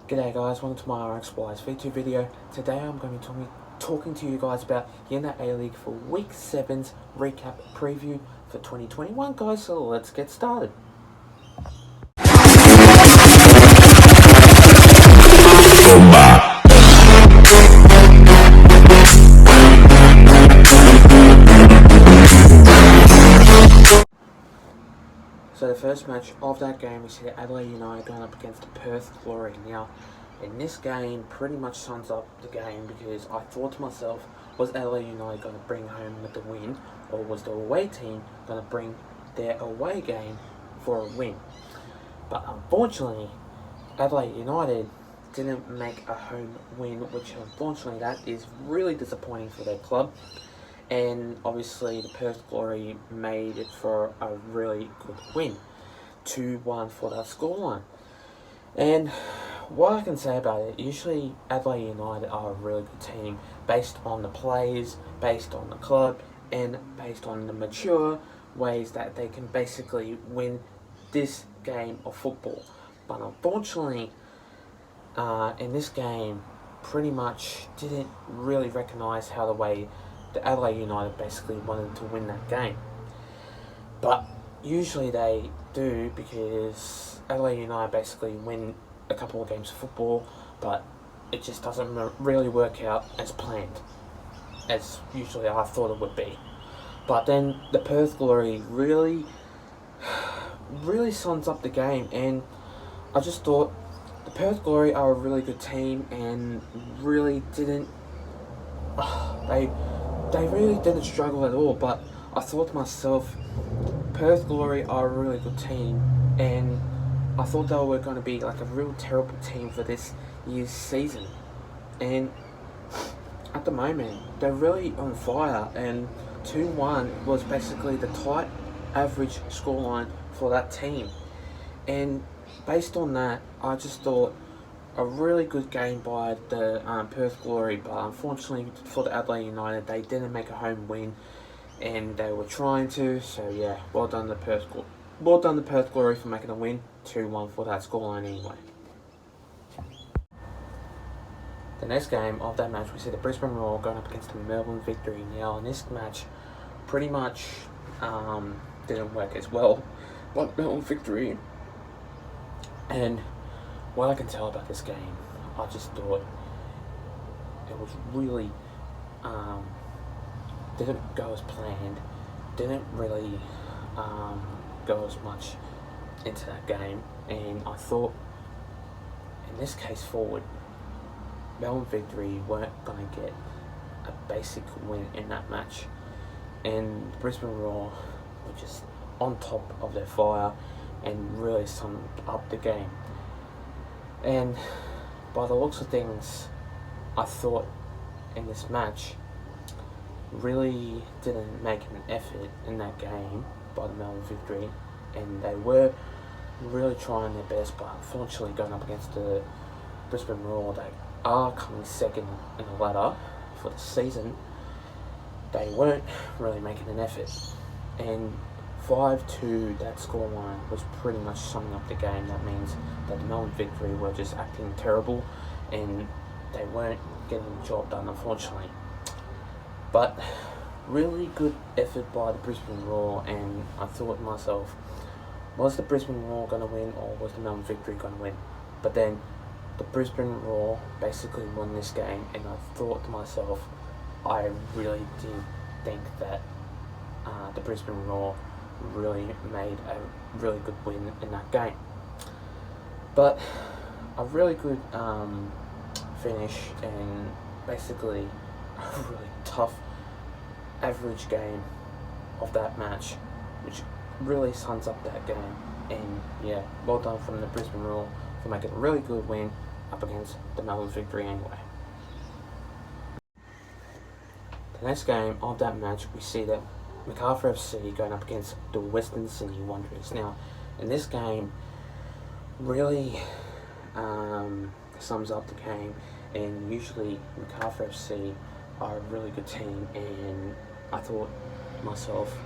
G'day guys, welcome to my RxWise V2 video. Today I'm going to be talking to you guys about Hyundai Aleague for Week 7's recap preview for 2021 guys, so let's get started. So the first match of that game, we see the Adelaide United going up against the Perth Glory. Now, in this game, pretty much sums up the game because I thought to myself, was Adelaide United going to bring home with the win, or was the away team going to bring their away game for a win? But unfortunately, Adelaide United didn't make a home win, which unfortunately that is really disappointing for their club. And obviously the Perth Glory made it for a really good win. 2-1 for that scoreline. And what I can say about it, usually Adelaide United are a really good team based on the players, based on the club, and based on the mature ways that they can basically win this game of football. But unfortunately, in this game, pretty much didn't really recognise how the way the Adelaide United basically wanted to win that game. But usually they do, because Adelaide United basically win a couple of games of football, but it just doesn't really work out as planned, as usually I thought it would be. But then the Perth Glory really sums up the game, and I just thought the Perth Glory are a really good team and really didn't they really didn't struggle at all. But I thought to myself, Perth Glory are a really good team, and I thought they were going to be like a real terrible team for this year's season. And at the moment, they're really on fire, and 2-1 was basically the tight average scoreline for that team. And based on that, I just thought a really good game by the Perth Glory, but unfortunately for the Adelaide United, they didn't make a home win, and they were trying to. So yeah, well done the Perth Glory for making a win. 2-1 for that scoreline anyway. The next game of that match, we see the Brisbane Roar going up against the Melbourne Victory. Now in this match, pretty much didn't work as well, but Melbourne Victory. And what I can tell about this game, I just thought it was really didn't go as planned, didn't really go as much into that game, and I thought in this case forward, Melbourne Victory weren't going to get a basic win in that match, and Brisbane Roar were just on top of their fire and really summed up the game. And by the looks of things, I thought in this match really didn't make an effort in that game by the Melbourne Victory, and they were really trying their best, but unfortunately going up against the Brisbane Roar, they are coming second in the ladder for the season. They weren't really making an effort, and 5-2, that scoreline was pretty much summing up the game. That means that the Melbourne Victory were just acting terrible, and they weren't getting the job done, unfortunately. But really good effort by the Brisbane Roar, and I thought to myself, was the Brisbane Roar going to win, or was the Melbourne Victory going to win? But then the Brisbane Roar basically won this game, and I thought to myself, I really did think that the Brisbane Roar really made a really good win in that game. But a really good finish, and basically a really tough average game of that match, which really sums up that game. And yeah, well done from the Brisbane Roar for making a really good win up against the Melbourne Victory anyway. The next game of that match, we see that Macarthur FC going up against the Western Sydney Wanderers. Now, in this game, really sums up the game, and usually Macarthur FC are a really good team, and I thought to myself,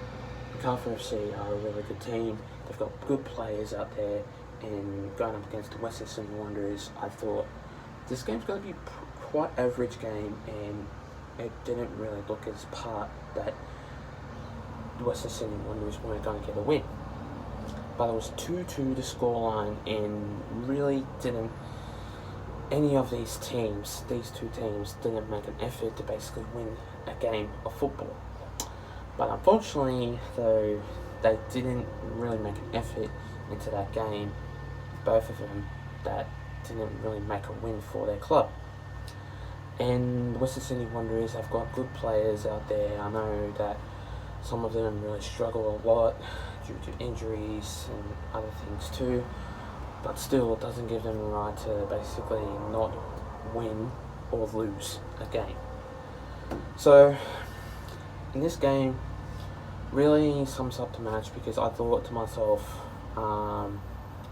Macarthur FC are a really good team. They've got good players out there, and going up against the Western Sydney Wanderers, I thought this game's going to be quite average game, and it didn't really look as part that the Western Sydney Wanderers weren't going to get a win. But it was 2-2 the scoreline, and really didn't any of these two teams didn't make an effort to basically win a game of football. But unfortunately, though, they didn't really make an effort into that game, both of them, that didn't really make a win for their club. And Western Sydney Wanderers have got good players out there. I know that some of them really struggle a lot due to injuries and other things too, but still it doesn't give them the right to basically not win or lose a game. So in this game really sums up the match, because I thought to myself,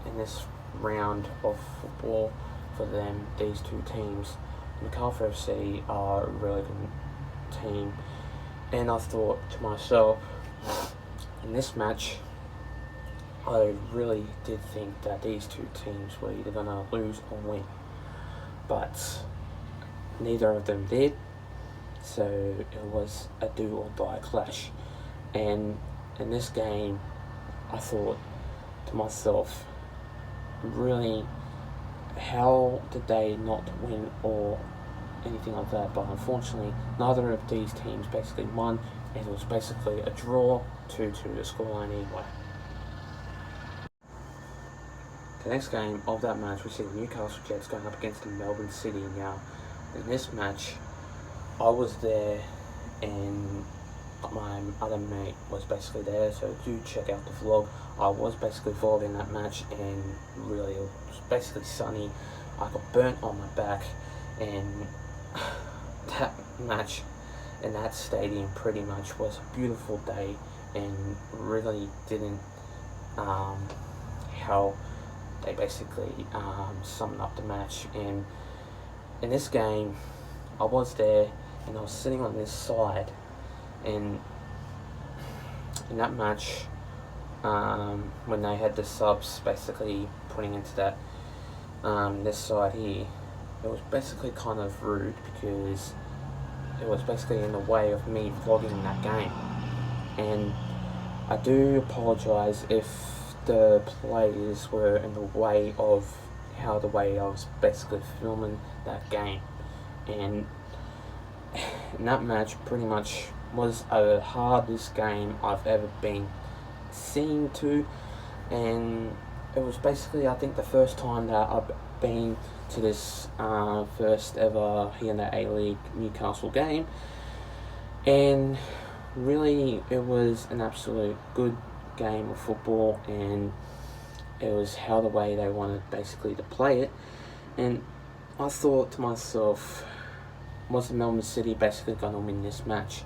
in this round of football for them, these two teams, Macarthur FC are a really good team, and I thought to myself, in this match, I really did think that these two teams were either going to lose or win, but neither of them did, so it was a do or die clash. And in this game, I thought to myself, really, how did they not win or anything like that? But unfortunately, neither of these teams basically won, and it was basically a draw, 2-2 the scoreline anyway. The next game of that match, we see the Newcastle Jets going up against the Melbourne City. Now, in this match, I was there, and my other mate was basically there, so do check out the vlog. I was basically vlogging that match, and really it was basically sunny. I got burnt on my back, and that match in that stadium pretty much was a beautiful day, and really didn't how they basically summed up the match. And in this game, I was there, and I was sitting on this side, and in that match, when they had the subs basically putting into that this side here, it was basically kind of rude, because it was basically in the way of me vlogging that game. And I do apologise if the players were in the way of the way I was basically filming that game. And in that match pretty much was the hardest game I've ever been seen to, and it was basically, I think, the first time that I've been to this first ever Hyundai Aleague Newcastle game, and really it was an absolute good game of football, and it was how the way they wanted basically to play it. And I thought to myself, was the Melbourne City basically going to win this match?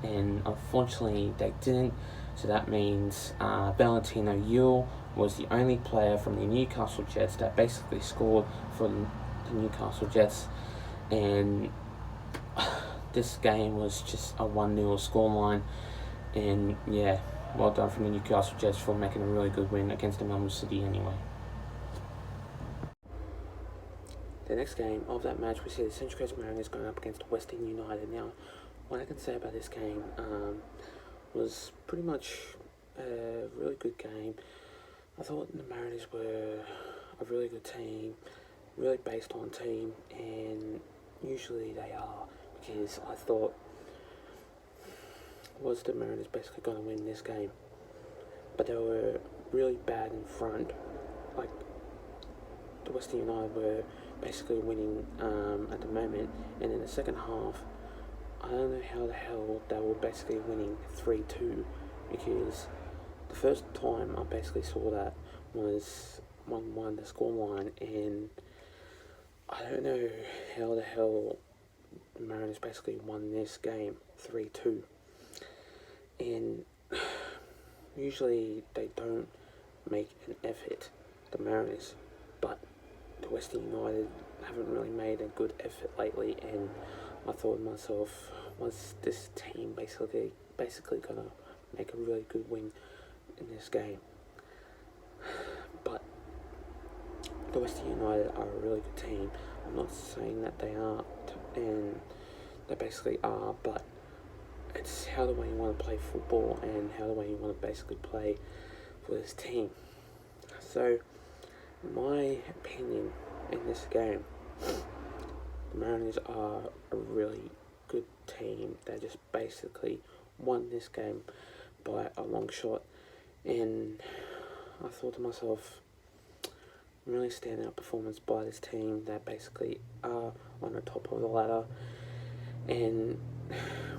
And unfortunately they didn't, so that means Valentino Yule was the only player from the Newcastle Jets that basically scored for the Newcastle Jets, and this game was just a 1-0 scoreline. And yeah, well done from the Newcastle Jets for making a really good win against the Melbourne City anyway. The next game of that match, we see the Central Coast Mariners going up against Western United. Now, what I can say about this game was pretty much a really good game. I thought the Mariners were a really good team, really based on team, and usually they are, because I thought, was the Mariners basically going to win this game? But they were really bad in front. Like, the Western United were basically winning at the moment, and in the second half, I don't know how the hell they were basically winning 3-2, because the first time I basically saw that was 1-1 the scoreline, and I don't know how the hell the Mariners basically won this game 3-2. And usually they don't make an effort, the Mariners, but the Western United haven't really made a good effort lately, and I thought to myself, was this team basically gonna make a really good win in this game? But the Western United are a really good team. I'm not saying that they aren't, and they basically are, but it's how the way you want to play football and how the way you want to basically play for this team. So, in my opinion, in this game, the Mariners are a really good team. They just basically won this game by a long shot, and I thought to myself, really standout performance by this team that basically are on the top of the ladder, and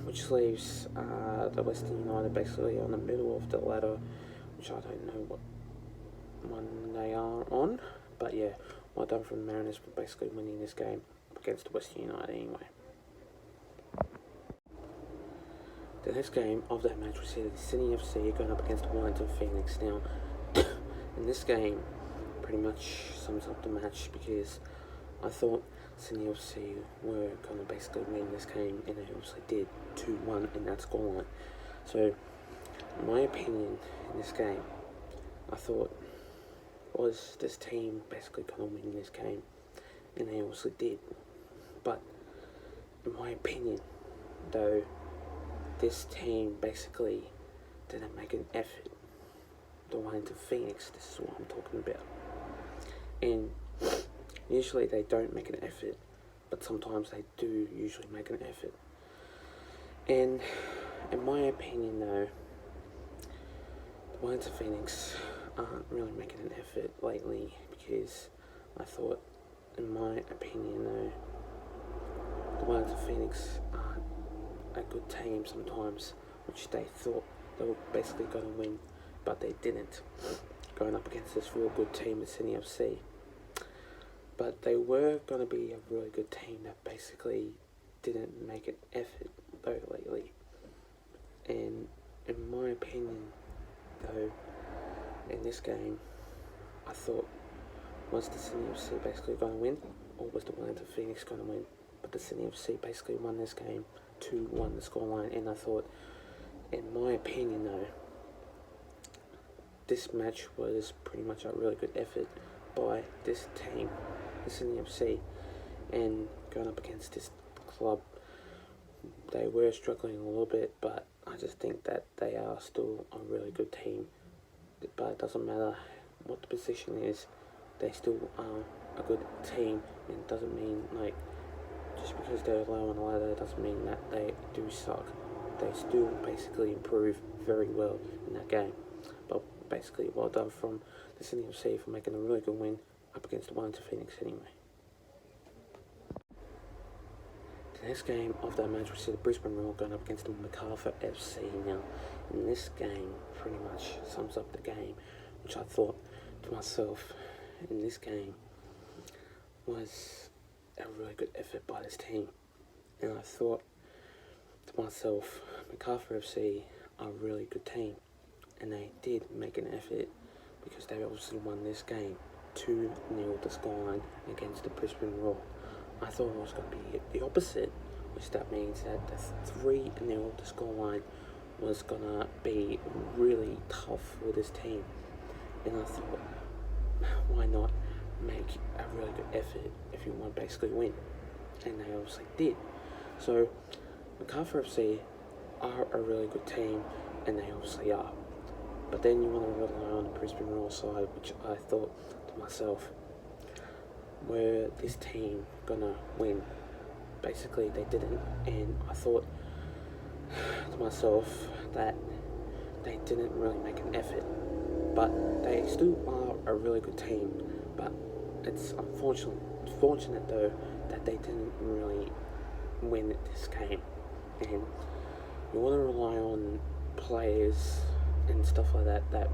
which leaves the Western United basically on the middle of the ladder, which I don't know what one they are on, but yeah, well done from the Mariners for basically winning this game against the Western United anyway. The next game of that match we see the Sydney FC going up against the Wellington Phoenix. Now, in this game, pretty much sums up the match because I thought Sydney FC were going to basically win this game, and they obviously did 2-1 in that scoreline. So, in my opinion, in this game, I thought was this team basically going to win this game, and they obviously did. But in my opinion, though, this team basically didn't make an effort. The Wellington Phoenix, this is what I'm talking about. And usually they don't make an effort, but sometimes they do usually make an effort. And in my opinion, though, the Wellington Phoenix aren't really making an effort lately, because I thought, in my opinion, though, the Wellington Phoenix aren't a good team sometimes, which they thought they were basically going to win, but they didn't, going up against this real good team, the Sydney FC. But they were going to be a really good team that basically didn't make an effort, though, lately. And in my opinion, though, in this game, I thought, was the Sydney FC basically going to win, or was the Wellington Phoenix going to win? But the Sydney FC basically won this game 2-1 the scoreline, and I thought, in my opinion, though, this match was pretty much a really good effort by this team, the Sydney FC, and going up against this club. They were struggling a little bit, but I just think that they are still a really good team. But it doesn't matter what the position is, they still are a good team, and it doesn't mean, like, just because they're low on the ladder, it doesn't mean that they do suck. They still basically improve very well in that game. But basically, well done from the Sydney FC for making a really good win up against the Wellington Phoenix anyway. The next game of that match, we see the Brisbane Roar going up against the Macarthur FC. Now, in this game, pretty much sums up the game, which I thought to myself, in this game, was a really good effort by this team. And I thought to myself, Macarthur FC are a really good team, and they did make an effort because they obviously won this game 2-0 the scoreline against the Brisbane Roar. I thought it was going to be the opposite, which that means that the 3-0 the scoreline was going to be really tough for this team. And I thought, why not make a really good effort if you want to basically win? And they obviously did. So, Macarthur FC are a really good team, and they obviously are. But then you want to rely on the Brisbane Roar side, which I thought to myself, were this team gonna win? Basically, they didn't, and I thought to myself that they didn't really make an effort. But they still are a really good team. But it's fortunate though that they didn't really win this game. And you want to rely on players and stuff like that that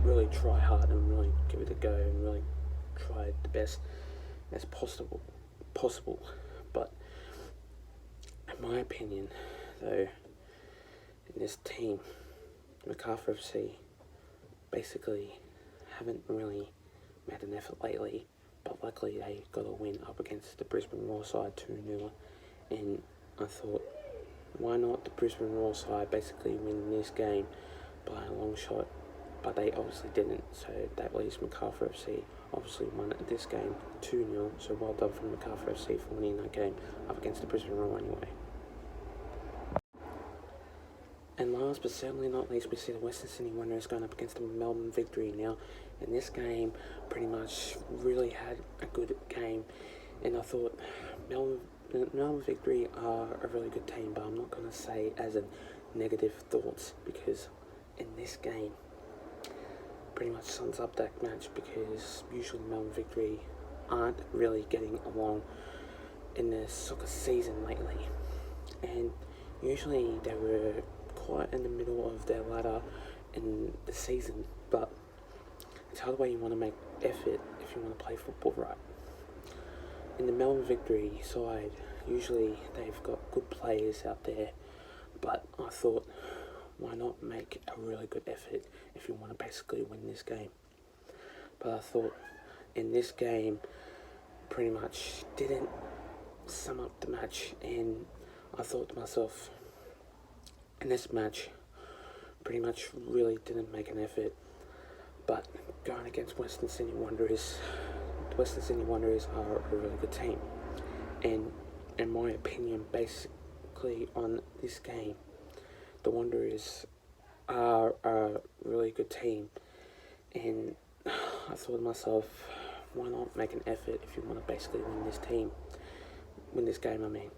really try hard and really give it a go and really try the best as possible. But in my opinion, though, in this team, Macarthur FC basically haven't really made an effort lately, but luckily they got a win up against the Brisbane Roar side 2-0, and I thought, why not the Brisbane Roar side basically win this game by a long shot? but they obviously didn't. So that leaves Macarthur FC obviously won this game 2-0. So well done from Macarthur FC for winning that game up against the Brisbane Roar anyway. And last but certainly not least, we see the Western Sydney Wanderers going up against the Melbourne Victory. Now, in this game, pretty much really had a good game, and I thought Melbourne Victory are a really good team, but I'm not going to say as a negative thoughts, because in this game, pretty much sums up that match, because usually Melbourne Victory aren't really getting along in the soccer season lately, and usually they were quite in the middle of their ladder in the season, but it's how the way you want to make effort if you want to play football right. In the Melbourne Victory side, usually they've got good players out there, but I thought, why not make a really good effort if you want to basically win this game? But I thought in this game pretty much didn't sum up the match, and I thought to myself, in this match, pretty much really didn't make an effort. But going against Western Sydney Wanderers, the Western Sydney Wanderers are a really good team. And in my opinion, basically on this game, the Wanderers are a really good team. And I thought to myself, why not make an effort if you want to basically win this game, I mean.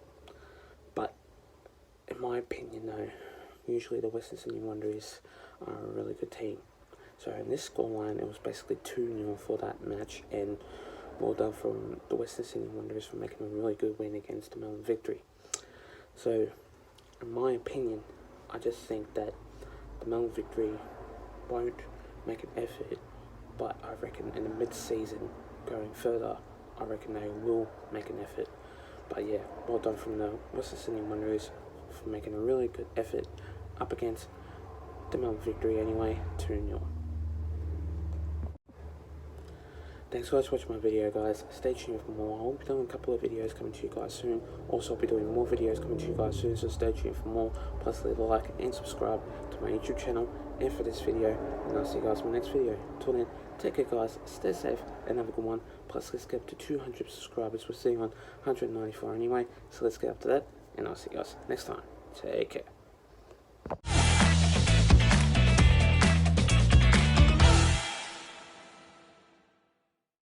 But in my opinion though, usually the Western Sydney Wanderers are a really good team. So in this scoreline, it was basically 2-0 for that match, and well done from the Western Sydney Wanderers for making a really good win against the Melbourne Victory. So, in my opinion, I just think that the Melbourne Victory won't make an effort, but I reckon in the mid-season, going further, I reckon they will make an effort. But yeah, well done from the Western Sydney Wanderers for making a really good effort up against the Melbourne Victory anyway, 2-0. Thanks guys for watching my video, guys. Stay tuned for more. I'll be doing a couple of videos coming to you guys soon. Also, I'll be doing more videos coming to you guys soon, so stay tuned for more. Plus, leave a like and subscribe to my YouTube channel and for this video. And I'll see you guys in my next video. Till then, take care guys, stay safe, and have a good one. Plus, let's get up to 200 subscribers. We're sitting on 194 anyway, so let's get up to that. And I'll see you guys next time. Take care.